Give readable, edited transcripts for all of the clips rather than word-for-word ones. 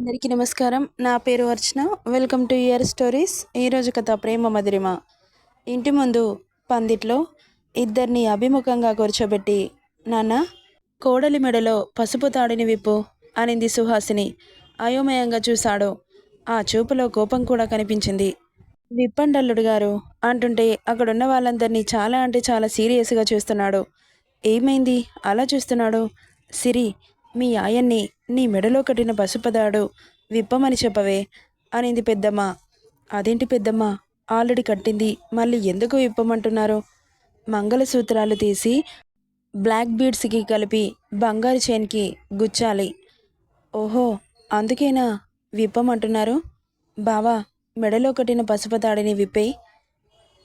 అందరికీ నమస్కారం. నా పేరు Archana. Welcome to your stories. ఈరోజు కథ ప్రేమ మధురిమ. ఇంటి ముందు పందిట్లో ఇద్దరిని అభిముఖంగా కూర్చోబెట్టి, నాన్న, కోడలి మెడలో పసుపు తాడిని విప్పు అనింది సుహాసిని. అయోమయంగా చూశాడు. ఆ చూపులో కోపం కూడా కనిపించింది. విప్పండల్లుడు గారు అంటుంటే అక్కడున్న వాళ్ళందరినీ చాలా అంటే చాలా సీరియస్గా చూస్తున్నాడు. ఏమైంది అలా చూస్తున్నాడు? సిరి, మీ ఆయన్ని నీ మెడలో కట్టిన పసుపదాడు విప్పమని చెప్పవే అనింది పెద్దమ్మ. అదేంటి పెద్దమ్మ, ఆల్రెడీ కట్టింది, మళ్ళీ ఎందుకు విప్పమంటున్నారు? మంగళసూత్రాలు తీసి బ్లాక్ బీడ్స్కి కలిపి బంగారు చైన్కి గుచ్చాలి. ఓహో, అందుకేనా విప్పమంటున్నారు? బావా, మెడలో కట్టిన పసుపతాడిని విప్పేయి.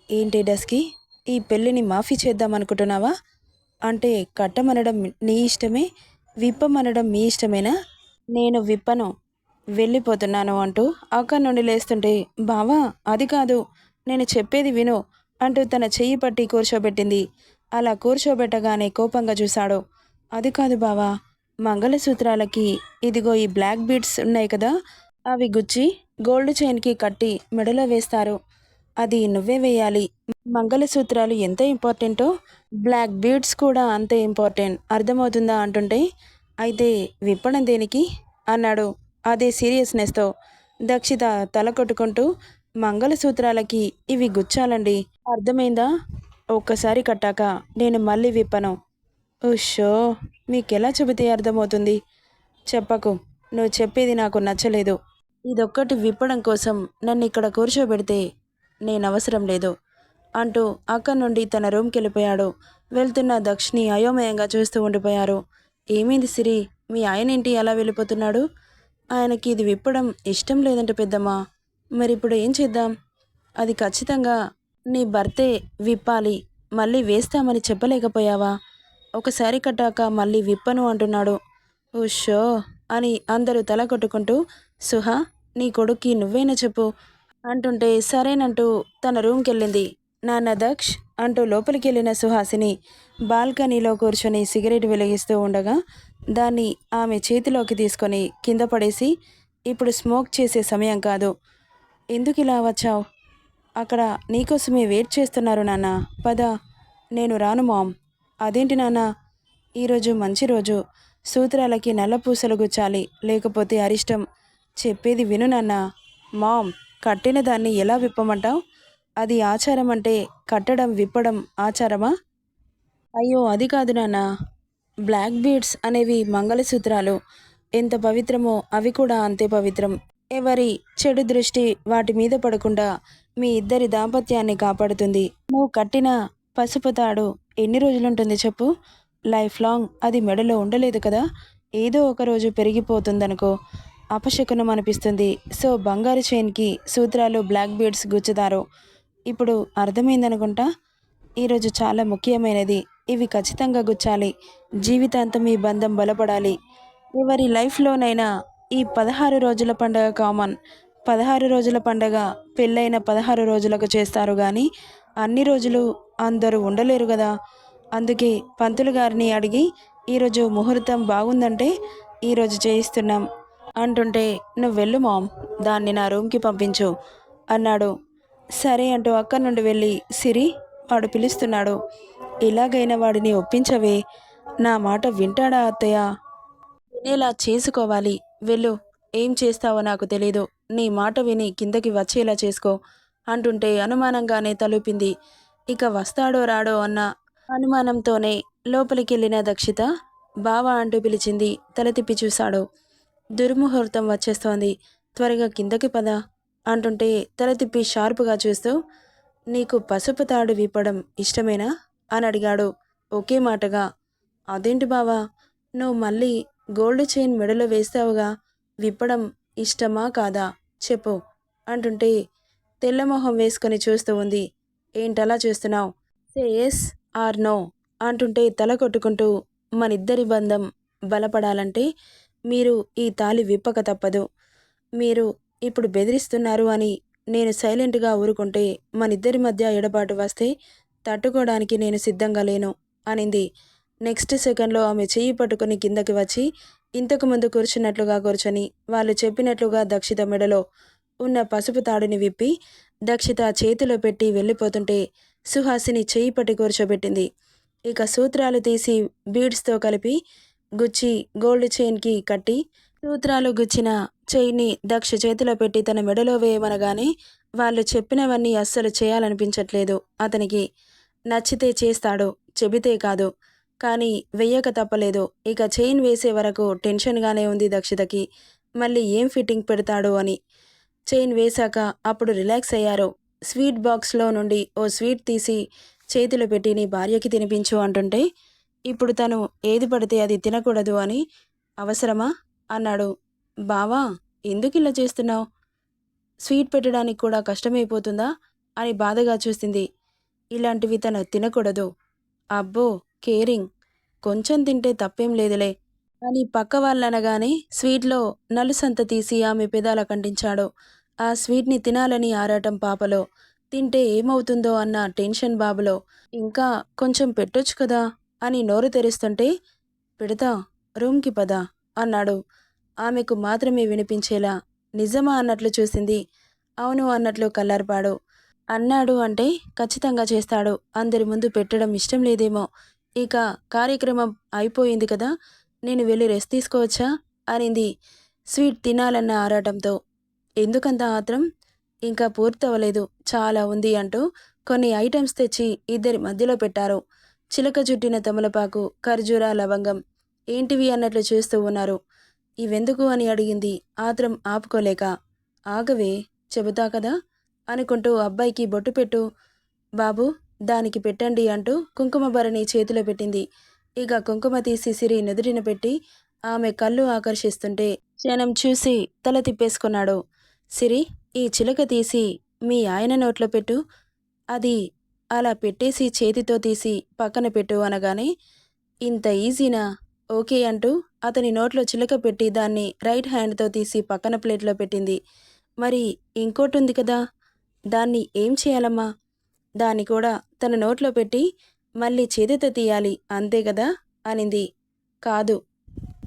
ఏంటి డస్కి, ఈ పెళ్ళిని మాఫీ చేద్దామనుకుంటున్నావా? అంటే కట్టమనడం నీ ఇష్టమే, విప్పమనడం మీ ఇష్టమేనా? నేను విప్పను, వెళ్ళిపోతున్నాను అంటూ అక్కడి నుండి లేస్తుంటే, బావా అది కాదు, నేను చెప్పేది విను అంటూ తన చెయ్యి పట్టి కూర్చోబెట్టింది. అలా కూర్చోబెట్టగానే కోపంగా చూశాడు. అది కాదు బావా, మంగళసూత్రాలకి ఇదిగో ఈ బ్లాక్ బీడ్స్ ఉన్నాయి కదా, అవి గుచ్చి గోల్డ్ చైన్కి కట్టి మెడలో వేస్తారు. అది నువ్వే వేయాలి. మంగళసూత్రాలు ఎంత ఇంపార్టెంటో బ్లాక్ బీడ్స్ కూడా అంతే ఇంపార్టెంట్, అర్థమవుతుందా అంటుంటే, అయితే విప్పడం దేనికి అన్నాడు అదే సీరియస్నెస్తో. దక్షిత తల కొట్టుకుంటూ, మంగళసూత్రాలకి ఇవి గుచ్చాలండి, అర్థమైందా? ఒక్కసారి కట్టాక నేను మళ్ళీ విప్పను. ఉషో, మీకెలా చెబితే అర్థమవుతుంది? చెప్పకు, నువ్వు చెప్పేది నాకు నచ్చలేదు. ఇదొక్కటి విప్పడం కోసం నన్ను ఇక్కడ కూర్చోబెడితే నేనవసరం లేదు అంటూ అక్కడి నుండి తన రూమ్కి వెళ్ళిపోయాడు. వెళ్తున్న దక్షిణి అయోమయంగా చూస్తూ ఉండిపోయారు. ఏమైంది సిరి, మీ ఆయనేంటి అలా వెళ్ళిపోతున్నాడు? ఆయనకి ఇది విప్పడం ఇష్టం లేదంటే పెద్దమ్మా. మరి ఇప్పుడు ఏం చేద్దాం? అది ఖచ్చితంగా నీ భర్తే విప్పాలి, మళ్ళీ వేస్తామని చెప్పలేకపోయావా? ఒకసారి కట్టాక మళ్ళీ విప్పను అంటున్నాడు. ఉషో అని అందరూ తల కొట్టుకుంటూ, సుహా, నీ కొడుక్కి నువ్వేనా చెప్పు అంటుంటే సరేనంటూ తన రూమ్కి వెళ్ళింది. నాన్న దక్ష్ అంటూ లోపలికి వెళ్ళిన సుహాసిని బాల్కనీలో కూర్చొని సిగరెట్ వెలిగిస్తూ ఉండగా దాన్ని ఆమె చేతిలోకి తీసుకొని కింద పడేసి, ఇప్పుడు స్మోక్ చేసే సమయం కాదు, ఎందుకు ఇలా వచ్చావు? అక్కడ నీకోసమే వెయిట్ చేస్తున్నారు నాన్న, పద. నేను రాను మామ్. అదేంటి నాన్న, ఈరోజు మంచి రోజు, సూత్రాలకి నల్ల పూసలు గుచ్చాలి, లేకపోతే అరిష్టం. చెప్పేది విను నాన్న. మామ్, కట్టిన దాన్ని ఎలా విప్పమంటావు? అది ఆచారం అంటే కట్టడం విప్పడం ఆచారమా? అయ్యో అది కాదు నాన్న, బ్లాక్ బీడ్స్ అనేవి మంగళసూత్రాలు ఎంత పవిత్రమో అవి కూడా అంతే పవిత్రం. ఎవరి చెడు దృష్టి వాటి మీద పడకుండా మీ ఇద్దరి దాంపత్యాన్ని కాపాడుతుంది. నువ్వు కట్టిన పసుపు తాడు ఎన్ని రోజులుంటుంది చెప్పు? లైఫ్ లాంగ్ అది మెడలో ఉండలేదు కదా, ఏదో ఒక రోజు పెరిగిపోతుందనుకో, అపశకునం అనిపిస్తుంది. సో బంగారు చైన్కి సూత్రాలు బ్లాక్ బీడ్స్ గుచ్చుతారు. ఇప్పుడు అర్థమైందనుకుంటా. ఈరోజు చాలా ముఖ్యమైనది, ఇవి ఖచ్చితంగా గుచ్చాలి. జీవితాంతం ఈ బంధం బలపడాలి. ఎవరి లైఫ్లోనైనా ఈ 16 రోజుల పండగ కామన్. 16 రోజుల పండగ పెళ్ళైన 16 రోజులకు చేస్తారు కానీ అన్ని రోజులు అందరూ ఉండలేరు కదా. అందుకే పంతులు గారిని అడిగి ఈరోజు ముహూర్తం బాగుందంటే ఈరోజు చేయిస్తున్నాం అంటుంటే, నువ్వు వెళ్ళు మామ్, దాన్ని నా రూమ్కి పంపించు అన్నాడు. సరే అంటూ అక్కడి నుండి వెళ్ళి, సిరి, వాడు పిలుస్తున్నాడు, ఎలాగైనా వాడిని ఒప్పించవే, నా మాట వింటాడా అత్తయ్య? వినేలా చేసుకోవాలి, వెళ్ళు. ఏం చేస్తావో నాకు తెలీదు, నీ మాట విని కిందకి వచ్చేలా చేసుకో అంటుంటే అనుమానంగానే తలుపింది. ఇక వస్తాడో రాడో అన్న అనుమానంతోనే లోపలికెళ్ళిన దక్షిత బావా అంటూ పిలిచింది. తల తిప్పి చూశాడు. దుర్ముహూర్తం వచ్చేస్తోంది, త్వరగా కిందకి పద అంటుంటే తల తిప్పి షార్పుగా చూస్తూ, నీకు పసుపు తాడు విప్పడం ఇష్టమేనా అని అడిగాడు ఒకే మాటగా. అదేంటి బావా, నువ్వు మళ్ళీ గోల్డ్ చైన్ మెడలో వేస్తావుగా, విప్పడం ఇష్టమా కాదా చెప్పు అంటుంటే తెల్లమొహం వేసుకొని చూస్తూ ఉంది. ఏంటలా చూస్తున్నావు? సే ఎస్ ఆర్ నో అంటుంటే తల కొట్టుకుంటూ, మనిద్దరి బంధం బలపడాలంటే మీరు ఈ తాళి విప్పక తప్పదు. మీరు ఇప్పుడు బెదిరిస్తున్నారు అని నేను సైలెంట్గా ఊరుకుంటే మనిద్దరి మధ్య ఎడబాటు వస్తే తట్టుకోవడానికి నేను సిద్ధంగా లేను అనింది. నెక్స్ట్ సెకండ్లో ఆమె చెయ్యి పట్టుకుని కిందకి వచ్చి ఇంతకుముందు కూర్చున్నట్లుగా కూర్చొని వాళ్ళు చెప్పినట్లుగా దక్షిత మెడలో ఉన్న పసుపు తాడుని విప్పి దక్షిత చేతిలో పెట్టి వెళ్ళిపోతుంటే సుహాసిని చేయి పట్టి కూర్చోబెట్టింది. ఇక సూత్రాలు తీసి బీడ్స్తో కలిపి గుచ్చి గోల్డ్ చైన్కి కట్టి సూత్రాలు గుచ్చిన చైన్ని దక్ష చేతిలో పెట్టి తన మెడలో వేయమనగానే వాళ్ళు చెప్పినవన్నీ అస్సలు చేయాలనిపించట్లేదు అతనికి. నచ్చితే చేస్తాడు, చెబితే కాదు. కానీ వెయ్యక తప్పలేదు. ఇక చైన్ వేసే వరకు టెన్షన్గానే ఉంది దక్షితకి. మళ్ళీ ఏం ఫిట్టింగ్ పెడతాడు అని. చైన్ వేశాక అప్పుడు రిలాక్స్ అయ్యారు. స్వీట్ బాక్స్లో నుండి ఓ స్వీట్ తీసి చేతిలో పెట్టి నీ భార్యకి తినిపించు అంటుంటే ఇప్పుడు తను ఏది పడితే అది తినకూడదు అని అవసరమా అన్నాడు. బావా, ఎందుకు ఇలా చేస్తున్నావు? స్వీట్ పెట్టడానికి కూడా కష్టమైపోతుందా అని బాధగా చూసింది. ఇలాంటివి తను తినకూడదు. అబ్బో, కేరింగ్. కొంచెం తింటే తప్పేం లేదులే అని పక్క వాళ్ళనగానే స్వీట్లో నలుసంత తీసి ఆమె పెదాల కంటించాడు. ఆ స్వీట్ని తినాలని ఆరాటం పాపలో, తింటే ఏమవుతుందో అన్న టెన్షన్ బాబులో. ఇంకా కొంచెం పెట్టొచ్చు కదా అని నోరు తెరుస్తుంటే పెడతా, రూమ్కి పద అన్నాడు. ఆమెకు మాత్రమే వినిపించేలా నిజమా అన్నట్లు చూసింది. అవును అన్నట్లు కల్లార్పాడు. అన్నాడు అంటే ఖచ్చితంగా చేస్తాడు. అందరి ముందు పెట్టడం ఇష్టం లేదేమో. ఇక కార్యక్రమం అయిపోయింది కదా, నేను వెళ్ళి రెస్ట్ తీసుకోవచ్చా అనింది స్వీట్ తినాలన్న ఆరాటంతో. ఎందుకంత ఆత్రం? ఇంకా పూర్తవలేదు, చాలా ఉంది అంటూ కొన్ని ఐటమ్స్ తెచ్చి ఇద్దరి మధ్యలో పెట్టారు. చిలక చుట్టిన తమలపాకు, ఖర్జూర, లవంగం. ఏంటివి అన్నట్లు చూస్తూ ఉన్నారు. ఇవెందుకు అని అడిగింది ఆత్రం ఆపుకోలేక. ఆగవే, చెబుతా కదా అనుకుంటూ అబ్బాయికి బొట్టు పెట్టు బాబు, దానికి పెట్టండి అంటూ కుంకుమ భరణి చేతిలో పెట్టింది. ఇక కుంకుమ తీసి సిరి నుదుటిన పెట్టి ఆమె కళ్ళు ఆకర్షిస్తుంటే క్షణం చూసి తల తిప్పేసుకున్నాడు. సిరి, ఈ చిలక తీసి మీ ఆయన నోట్లో పెట్టు. అది అలా పెట్టేసి చేతితో తీసి పక్కన పెట్టు అనగానే ఇంత ఈజీనా, ఓకే అంటూ అతని నోట్లో చిలక పెట్టి దాన్ని రైట్ హ్యాండ్తో తీసి పక్కన ప్లేట్లో పెట్టింది. మరి ఇంకోటి ఉంది కదా, దాన్ని ఏం చేయాలమ్మా? దాన్ని కూడా తన నోట్లో పెట్టి మళ్ళీ చేతితో తీయాలి అంతే కదా అనింది. కాదు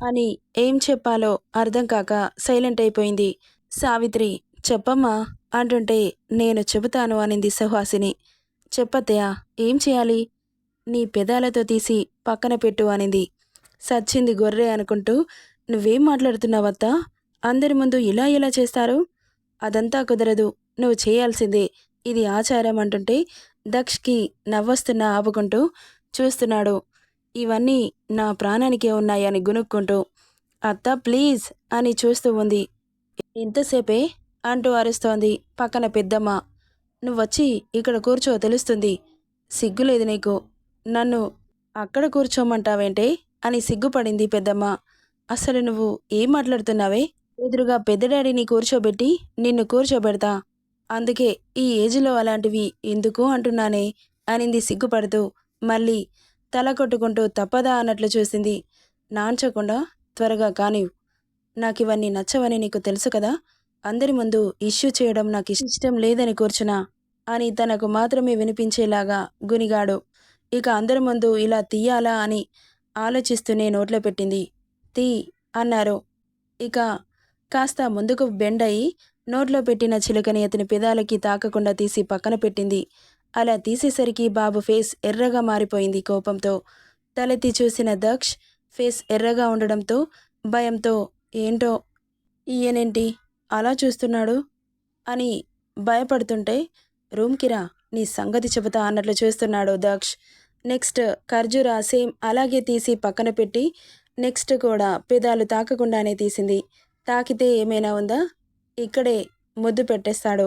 అని ఏం చెప్పాలో అర్థం కాక సైలెంట్ అయిపోయింది. సావిత్రి, చెప్పమ్మా అంటుంటే నేను చెబుతాను అనింది సుహాసిని. చెప్పత్తయ్యా, ఏం చేయాలి? నీ పెదాలతో తీసి పక్కన పెట్టు అనింది. సచ్చింది గొర్రె అనుకుంటూ నువ్వేం మాట్లాడుతున్నావత్తా? అందరి ముందు ఇలా ఎలా చేస్తారు? అదంతా కుదరదు, నువ్వు చేయాల్సిందే, ఇది ఆచారం అంటుంటే దక్ష్కి నవ్వొస్తున్నా ఆపుకుంటూ చూస్తున్నాడు. ఇవన్నీ నా ప్రాణానికే ఉన్నాయని గునుక్కుంటూ. అత్త ప్లీజ్ అని చూస్తూ ఉంది. ఇంతసేపే అంటూ అరుస్తోంది పక్కన పెద్దమ్మ. నువ్వొచ్చి ఇక్కడ కూర్చో, తెలుస్తుంది. సిగ్గులేదు నీకు? నన్ను అక్కడ కూర్చోమంటావేంటే అని సిగ్గుపడింది పెద్దమ్మ. అసలు నువ్వు ఏం మాట్లాడుతున్నావే? ఎదురుగా పెద్ద డాడీని కూర్చోబెట్టి నిన్ను కూర్చోబెడతా. అందుకే ఈ ఏజ్లో అలాంటివి ఎందుకు అంటున్నానే అనింది సిగ్గుపడుతూ. మళ్ళీ తల కొట్టుకుంటూ తప్పదా అన్నట్లు చూసింది. నాంచకుండా త్వరగా కానివ్. నాకివన్నీ నచ్చవని నీకు తెలుసు కదా. అందరి ముందు ఇష్యూ చేయడం నాకు ఇష్టం లేదని కూర్చున్నా అని తనకు మాత్రమే వినిపించేలాగా గునిగాడు. ఇక అందరి ముందు ఇలా తీయాలా అని ఆలోచిస్తూనే నోట్లో పెట్టింది. తీ అన్నారు. ఇక కాస్త ముందుకు బెండ్ అయి నోట్లో పెట్టిన చిలుకని అతని పెదాలకి తాకకుండా తీసి పక్కన పెట్టింది. అలా తీసేసరికి బాబు ఫేస్ ఎర్రగా మారిపోయింది కోపంతో. తలెత్తి చూసిన దక్ష్ ఫేస్ ఎర్రగా ఉండడంతో భయంతో ఏంటో ఈయనేంటి అలా చూస్తున్నాడు అని భయపడుతుంటే రూమ్కి రా, నీ సంగతి చెబుతా అన్నట్లు చూస్తున్నాడు దక్ష్. నెక్స్ట్ ఖర్జూర సేమ్ అలాగే తీసి పక్కన పెట్టి నెక్స్ట్ కూడా పెదాలు తాకకుండానే తీసింది. తాకితే ఏమైనా ఉందా? ఇక్కడే ముద్దు పెట్టేస్తాడు.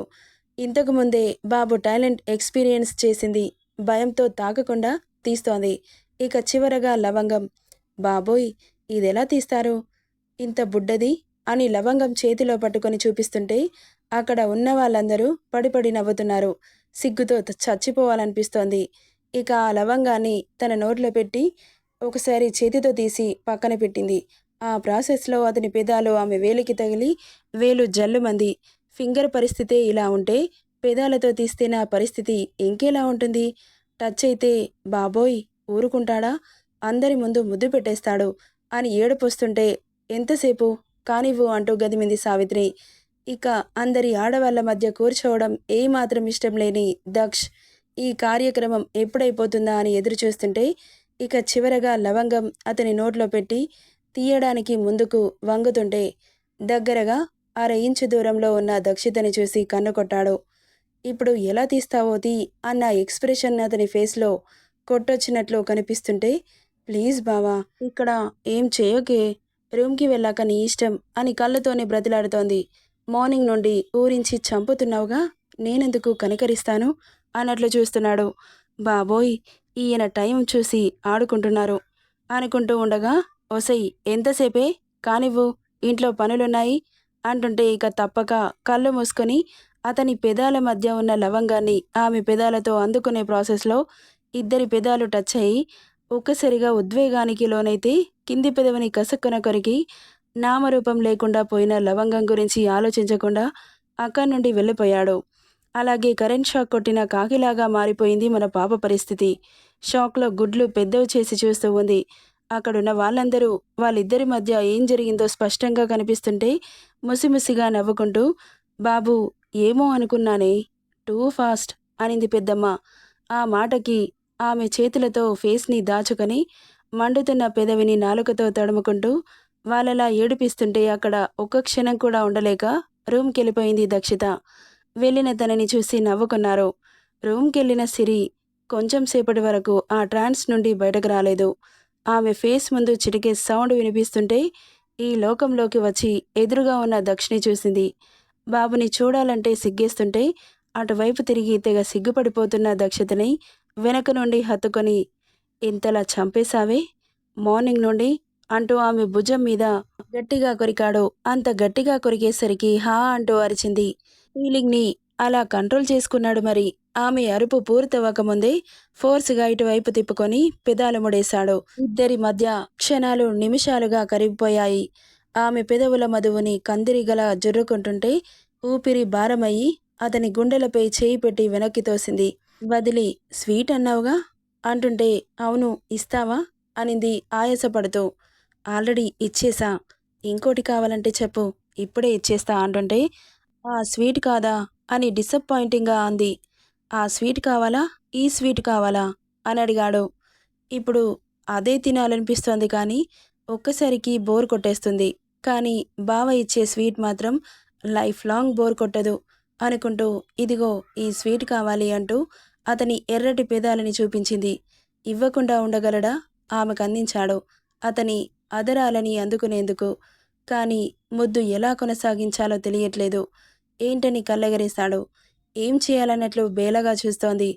ఇంతకుముందే బాబు టాలెంట్ ఎక్స్పీరియన్స్ చేసింది. భయంతో తాకకుండా తీస్తోంది. ఇక చివరగా లవంగం. బాబోయ్, ఇదెలా తీస్తారు? ఇంత బుడ్డది అని లవంగం చేతిలో పట్టుకొని చూపిస్తుంటే అక్కడ ఉన్న వాళ్ళందరూ పడిపడి నవ్వుతున్నారు. సిగ్గుతో చచ్చిపోవాలనిపిస్తోంది. ఇక ఆ లవంగాన్ని తన నోట్లో పెట్టి ఒకసారి చేతితో తీసి పక్కన పెట్టింది. ఆ ప్రాసెస్లో అతని పెదాలు ఆమె వేలికి తగిలి వేలు జల్లుమంది. ఫింగర్ పరిస్థితే ఇలా ఉంటే పెదాలతో తీస్తే నా పరిస్థితి ఇంకెలా ఉంటుంది? టచ్ అయితే బాబోయ్ ఊరుకుంటాడా? అందరి ముందు ముద్దు పెట్టేస్తాడు అని ఏడుపొస్తుంటే ఎంతసేపు కానివ్వు అంటూ గదిమింది సావిత్రి. ఇక అందరి ఆడవాళ్ల మధ్య కూర్చోవడం ఏమాత్రం ఇష్టం లేని దక్ష్ ఈ కార్యక్రమం ఎప్పుడైపోతుందా అని ఎదురు చూస్తుంటే ఇక చివరగా లవంగం అతని నోట్లో పెట్టి తీయడానికి ముందుకు వంగుతుంటే దగ్గరగా 1/2 ఇంచు దూరంలో ఉన్న దక్షితని చూసి కన్ను కొట్టాడు. ఇప్పుడు ఎలా తీస్తావో తీ అన్న ఎక్స్ప్రెషన్ అతని ఫేస్లో కొట్టొచ్చినట్లు కనిపిస్తుంటే, ప్లీజ్ బావా ఇక్కడ ఏం చేయకే, రూమ్కి వెళ్ళాక నీ ఇష్టం అని కళ్ళతోనే బ్రతిలాడుతోంది. మార్నింగ్ నుండి ఊరించి చంపుతున్నావుగా, నేనెందుకు కనికరిస్తాను అన్నట్లు చూస్తున్నాడు. బాబోయ్ ఈయన టైం చూసి ఆడుకుంటున్నారు అనుకుంటూ ఉండగా, ఒసై ఎంతసేపే కానివ్వు, ఇంట్లో పనులున్నాయి అంటుంటే ఇక తప్పక కళ్ళు మూసుకొని అతని పెదాల మధ్య ఉన్న లవంగాన్ని ఆమె పెదాలతో అందుకునే ప్రాసెస్లో ఇద్దరి పెదాలు టచ్ అయ్యి ఒక్కసారిగా ఉద్వేగానికి లోనైతే కింది పెదవిని కసక్కున కొరికి నామరూపం లేకుండా పోయిన లవంగం గురించి ఆలోచించకుండా అక్కడి నుండి వెళ్ళిపోయాడు. అలాగే కరెంట్ షాక్ కొట్టిన కాకిలాగా మారిపోయింది మన పాప పరిస్థితి. షాక్లో గుడ్లు పెద్దవి చేసి చూస్తూ ఉంది. అక్కడున్న వాళ్ళందరూ వాళ్ళిద్దరి మధ్య ఏం జరిగిందో స్పష్టంగా కనిపిస్తుంటే ముసిముసిగా నవ్వుకుంటూ, బాబు ఏమో అనుకున్నానే, టూ ఫాస్ట్ అనింది పెద్దమ్మ. ఆ మాటకి ఆమె చేతులతో ఫేస్ని దాచుకొని మండుతున్న పెదవిని నాలుకతో తడుముకుంటూ వాళ్ళలా ఏడిపిస్తుంటే అక్కడ ఒక్క క్షణం కూడా ఉండలేక రూమ్కెళ్ళిపోయింది దక్షిత. వెళ్ళిన తనని చూసి నవ్వుకున్నారు. రూమ్కెళ్ళిన సిరి కొంచెం సేపటి వరకు ఆ ట్రాన్స్ నుండి బయటకు రాలేదు. ఆమె ఫేస్ ముందు చిటికే సౌండ్ వినిపిస్తుంటే ఈ లోకంలోకి వచ్చి ఎదురుగా ఉన్న దక్షిని చూసింది. బాబుని చూడాలంటే సిగ్గేస్తుంటే అటువైపు తిరిగి తెగ సిగ్గుపడిపోతున్న దక్షితని వెనక నుండి హత్తుకొని, ఇంతలా చంపేశావే మార్నింగ్ నుండి అంటూ ఆమె భుజం మీద గట్టిగా కొరికాడు. అంత గట్టిగా కొరికేసరికి హా అంటూ అరిచింది. ఫీలింగ్ని అలా కంట్రోల్ చేసుకున్నాడు మరి. ఆమె అరుపు పూర్తవ్వకముందే ఫోర్స్గా ఇటువైపు తిప్పుకొని పెదాలు ముడేశాడు. ఇద్దరి మధ్య క్షణాలు నిమిషాలుగా కరిగిపోయాయి. ఆమె పెదవుల మధువుని కందిరిగల జుర్రుకుంటుంటే ఊపిరి భారమయ్యి అతని గుండెలపై చేయి పెట్టి వెనక్కి తోసింది. వదిలి స్వీట్ అన్నావుగా అంటుంటే, అవును ఇస్తావా అనింది ఆయాసపడుతూ. ఆల్రెడీ ఇచ్చేసా, ఇంకోటి కావాలంటే చెప్పు, ఇప్పుడే ఇచ్చేస్తా అంటుంటే, ఆ స్వీట్ కాదా అని డిసప్పాయింటింగ్గా అంది. ఆ స్వీట్ కావాలా ఈ స్వీట్ కావాలా అని అడిగాడు. ఇప్పుడు అదే తినాలనిపిస్తోంది కానీ ఒక్కసారికి బోర్ కొట్టేస్తుంది, కానీ బావ ఇచ్చే స్వీట్ మాత్రం లైఫ్ లాంగ్ బోర్ కొట్టదు అనుకుంటూ ఇదిగో ఈ స్వీట్ కావాలి అంటూ అతని ఎర్రటి పెదాలని చూపించింది. ఇవ్వకుండా ఉండగలడా? ఆమెకు అందించాడు అతని అదరాలని అందుకునేందుకు. కానీ ముద్దు ఎలా కొనసాగించాలో తెలియట్లేదు. ఏంటని కళ్ళెగరేశాడు. ఏం చేయాలన్నట్లు బేలగా చూస్తోంది.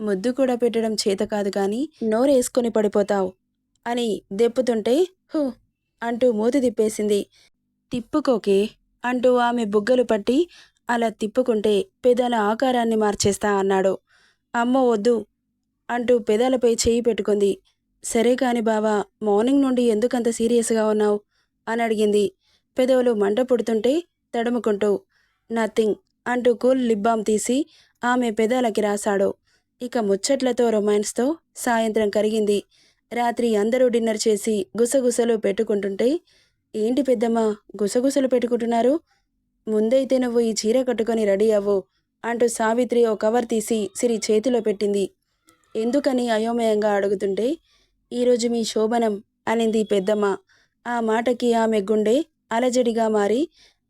ముద్దు కూడా పెట్టడం చేత కాదు కానీ నోరేసుకొని పడిపోతావు అని దెప్పుతుంటే హూ అంటూ మూతి తిప్పేసింది. తిప్పుకోకే అంటూ ఆమె బుగ్గలు పట్టి అలా తిప్పుకుంటే పెదాల ఆకారాన్ని మార్చేస్తా అన్నాడు. అమ్మో వద్దు అంటూ పెదాలపై చేయి పెట్టుకుంది. సరే కాని బావా, మార్నింగ్ నుండి ఎందుకంత సీరియస్గా ఉన్నావు అని అడిగింది. పెదవులు మంట పుడుతుంటే తడుముకుంటూ. నథింగ్ అంటూ కూల్ లిప్ బామ్ తీసి ఆమె పెదాలకి రాశాడు. ఇక ముచ్చట్లతో రొమాన్స్తో సాయంత్రం కరిగింది. రాత్రి అందరూ డిన్నర్ చేసి గుసగుసలు పెట్టుకుంటుంటే, ఏంటి పెద్దమ్మ గుసగుసలు పెట్టుకుంటున్నారు? ముందైతే నువ్వు ఈ చీర కట్టుకొని రెడీ అవ్వు అంటూ సావిత్రి ఓ కవర్ తీసి సిరి చేతిలో పెట్టింది. ఎందుకని అయోమయంగా అడుగుతుంటే, ఈరోజు మీ శోభనం అనింది పెద్దమ్మ. ఆ మాటకి ఆమె గుండె అలజడిగా మారి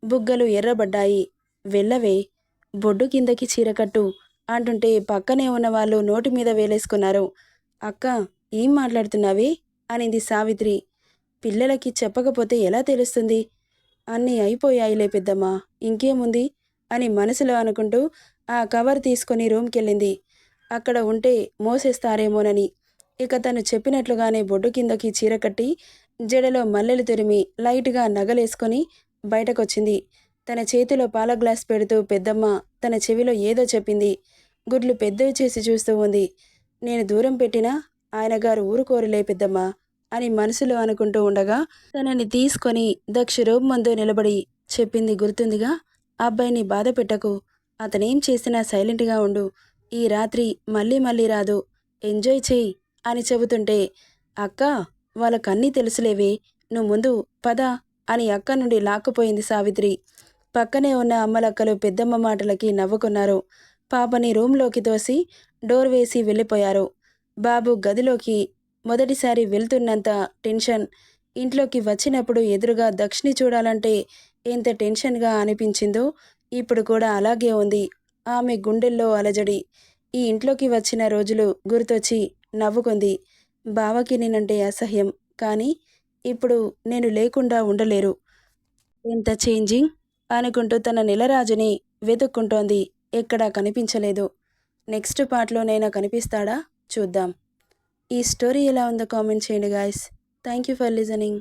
బుగ్గలు ఎర్రబడ్డాయి. వెళ్ళవే, బొడ్డు కిందకి చీరకట్టు అంటుంటే పక్కనే ఉన్న వాళ్ళు నోటి మీద వేలేసుకున్నారు. అక్క ఏం మాట్లాడుతున్నావే అనింది సావిత్రి. పిల్లలకి చెప్పకపోతే ఎలా తెలుస్తుంది? అన్నీ అయిపోయాయిలే పెద్దమ్మా, ఇంకేముంది అని మనసులో అనుకుంటూ ఆ కవర్ తీసుకొని రూమ్కెళ్ళింది. అక్కడ ఉంటే మోసేస్తారేమోనని. ఇక తను చెప్పినట్లుగానే బొడ్డు కిందకి చీర కట్టి జడలో మల్లెలు తురిమి లైట్గా నగలేసుకొని బయటకొచ్చింది. తన చేతిలో పాల గ్లాస్ పెడుతూ పెద్దమ్మ తన చెవిలో ఏదో చెప్పింది. గుడ్లు పెద్దవి చేసి చూస్తూ ఉంది. నేను దూరం పెట్టినా ఆయన గారు ఊరుకోరులే పెద్దమ్మా అని మనసులో అనుకుంటూ ఉండగా తనని తీసుకొని దక్ష రూమ్ ముందు నిలబడి చెప్పింది గుర్తుందిగా, అబ్బాయిని బాధ పెట్టకు, అతనేం చేసినా సైలెంట్గా ఉండు, ఈ రాత్రి మళ్ళీ మళ్ళీ రాదు, ఎంజాయ్ చేయి అని చెబుతుంటే, అక్క వాళ్ళకన్నీ తెలుసులేవే, నువ్వు ముందు పద అని అక్క నుండి లాక్కుపోయింది సావిత్రి. పక్కనే ఉన్న అమ్మలక్కలు పెద్దమ్మ మాటలకి నవ్వుకున్నారు. పాపని రూంలోకి తోసి డోర్ వేసి వెళ్ళిపోయారు. బాబు గదిలోకి మొదటిసారి వెళ్తున్నంత టెన్షన్ ఇంట్లోకి వచ్చినప్పుడు ఎదురుగా దక్షిణి చూడాలంటే ఎంత టెన్షన్గా అనిపించిందో ఇప్పుడు కూడా అలాగే ఉంది. ఆమె గుండెల్లో అలజడి. ఈ ఇంట్లోకి వచ్చిన రోజులు గుర్తొచ్చి నవ్వుకుంది. బావకి నేనంటే అసహ్యం, కానీ ఇప్పుడు నేను లేకుండా ఉండలేరు. ఎంత చేంజింగ్ అనుకుంటూ తన నెలరాజుని వెతుక్కుంటోంది. ఎక్కడా కనిపించలేదు. నెక్స్ట్ పార్ట్లోనైనా కనిపిస్తాడా చూద్దాం. ఈ స్టోరీ ఎలా ఉందో కామెంట్ చేయండి guys. Thank you for listening.